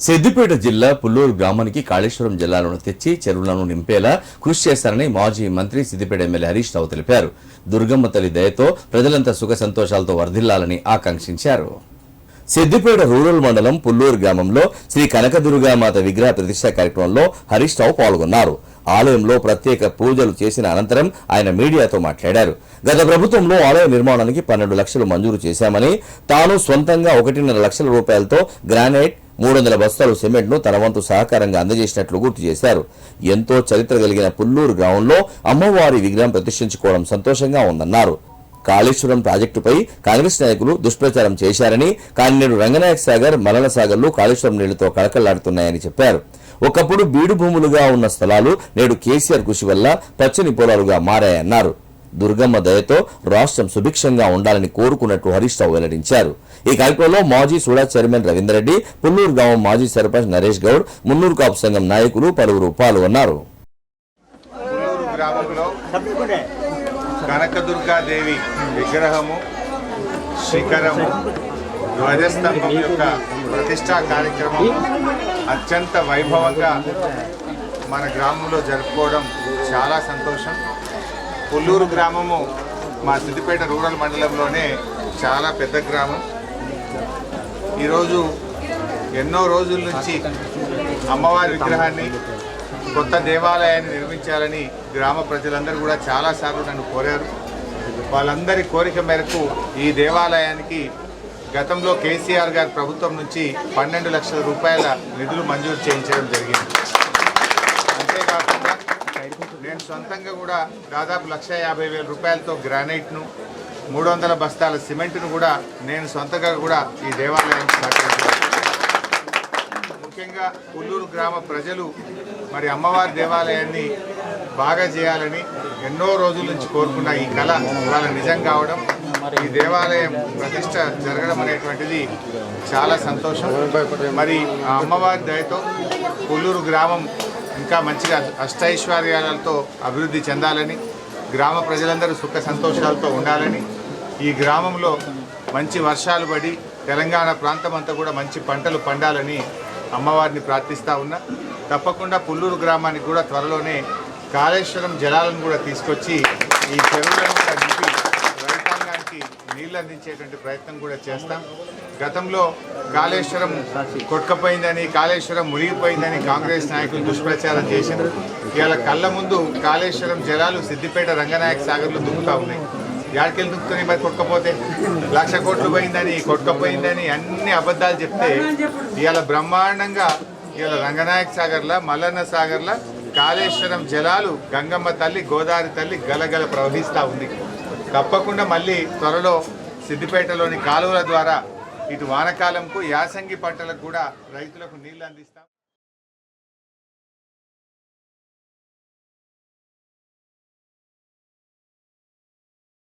సిద్దిపేట జిల్లా పుల్లూరు గ్రామానికి కాళేశ్వరం జలాలను తెచ్చి చెరువులను నింపేలా కృషి చేస్తారని మాజీ మంత్రి సిద్దిపేట ఎమ్మెల్యే హరీష్ రావు తెలిపారు. దుర్గమ్మ తల్లి దయతో ప్రజలంతా సుఖ సంతోషాలతో వర్ధిల్లాలని ఆకాంక్షించారు. సిద్దిపేట రూరల్ మండలం పుల్లూరు గ్రామంలో శ్రీ కనకదుర్గామాత విగ్రహ ప్రతిష్ఠా కార్యక్రమంలో హరీష్ రావు పాల్గొన్నారు. ఆలయంలో ప్రత్యేక పూజలు చేసిన అనంతరం ఆయన మీడియాతో మాట్లాడారు. గత ప్రభుత్వంలో ఆలయ నిర్మాణానికి 12 లక్షలు మంజూరు చేశామని, తాను సొంతంగా 1.5 లక్షల రూపాయలతో గ్రానైట్ 300 బస్తాలు సిమెంట్ను తన వంతు సహకారంగా అందజేసినట్లు గుర్తు చేశారు. ఎంతో చరిత్ర కలిగిన పుల్లూరు గ్రామంలో అమ్మవారి విగ్రహం ప్రతిష్ఠించుకోవడం సంతోషంగా ఉందన్నారు. కాళేశ్వరం ప్రాజెక్టుపై కాంగ్రెస్ నాయకులు దుష్ప్రచారం చేశారని, కానీ నేడు రంగనాయక సాగర్, మలన సాగర్లు కాళేశ్వరం నీళ్లతో కళకళలాడుతున్నాయని చెప్పారు. ఒకప్పుడు బీడు భూములుగా ఉన్న స్థలాలు నేడు కేసీఆర్ కృషి వల్ల పచ్చని పొలాలుగా మారాయన్నారు. దుర్గమ్మ దయతో రాష్ట్రం సుభిక్షంగా ఉండాలని కోరుకున్నట్టు హరీష్ రావు వెల్లడించారు. ఈ కార్యక్రమంలో మాజీ సూడా చైర్మన్ రవీందర్రెడ్డి, పుల్లూరు గ్రామం మాజీ సర్పంచ్ నరేష్ గౌడ్, మున్నూరు కాపు సంఘం నాయకులు పలువురు పాల్గొన్నారు. కనకదుర్గాదేవి విగ్రహము, శిఖరము, ధ్వజస్తంభం యొక్క ప్రతిష్టా కార్యక్రమం అత్యంత వైభవంగా మన గ్రామంలో జరుపుకోవడం చాలా సంతోషం. పుల్లూరు గ్రామము మా సిద్దిపేట రూరల్ మండలంలోనే చాలా పెద్ద గ్రామం. ఈరోజు ఎన్నో రోజుల నుంచి అమ్మవారి విగ్రహాన్ని, కొత్త దేవాలయాన్ని నిర్మించాలని గ్రామ ప్రజలందరూ కూడా చాలాసార్లు నన్ను కోరారు. వాళ్ళందరి కోరిక మేరకు ఈ దేవాలయానికి గతంలో కేసీఆర్ గారి ప్రభుత్వం నుంచి 12 లక్షల రూపాయల నిధులు మంజూరు చేయించడం జరిగింది. అంతేకాకుండా నేను సొంతంగా కూడా దాదాపు 1,50,000 రూపాయలతో గ్రానైట్ను, 300 బస్తాల సిమెంట్ను కూడా నేను సొంతంగా కూడా ఈ దేవాలయానికి సహకరించాను. ముఖ్యంగా పుల్లూరు గ్రామ ప్రజలు మరి అమ్మవారి దేవాలయాన్ని బాగా చేయాలని ఎన్నో రోజుల నుంచి కోరుకున్న ఈ కళ ఇవాళ నిజం కావడం, ఈ దేవాలయం ప్రతిష్ట జరగడం అనేటువంటిది చాలా సంతోషం. మరి ఆ అమ్మవారి దయతో పుల్లూరు గ్రామం ఇంకా మంచిగా అష్టైశ్వర్యాలతో అభివృద్ధి చెందాలని, గ్రామ ప్రజలందరూ సుఖ సంతోషాలతో ఉండాలని, ఈ గ్రామంలో మంచి వర్షాలు పడి తెలంగాణ ప్రాంతం అంతా కూడా మంచి పంటలు పండాలని అమ్మవారిని ప్రార్థిస్తూ ఉన్నా. తప్పకుండా పుల్లూరు గ్రామానికి కూడా త్వరలోనే కాళేశ్వరం జలాలను కూడా తీసుకొచ్చి ఈ చెరువులను కూడా నింపి రైతాంగానికి నీళ్ళు అందించేటువంటి ప్రయత్నం కూడా చేస్తాం. గతంలో కాళేశ్వరం కొట్టుకపోయిందని, కాళేశ్వరం మునిగిపోయిందని కాంగ్రెస్ నాయకులు దుష్ప్రచారం చేశారు. ఇవాళ కళ్ళ ముందు కాళేశ్వరం జలాలు సిద్దిపేట రంగనాయక సాగర్లో దుక్కుతూ ఉన్నాయి. యాడికెళ్ళి దుక్కుతున్నాయి మరి కొట్టుకపోతే? 1,00,000 కోట్లు పోయిందని, కొట్టుకపోయిందని అన్ని అబద్ధాలు చెప్తే ఇవాళ బ్రహ్మాండంగా ఇవాళ రంగనాయక సాగర్ల, మల్లన్న సాగర్ల కాళేశ్వరం జలాలు గంగమ్మ తల్లి, గోదావరి తల్లి గలగల ప్రవహిస్తూ ఉంది. తప్పకుండా మళ్ళీ త్వరలో సిద్దిపేటలోని కాలువల ద్వారా ఇటు వానకాలంకు, యాసంగి పంటలకు కూడా రైతులకు నీళ్లు అందిస్తాం.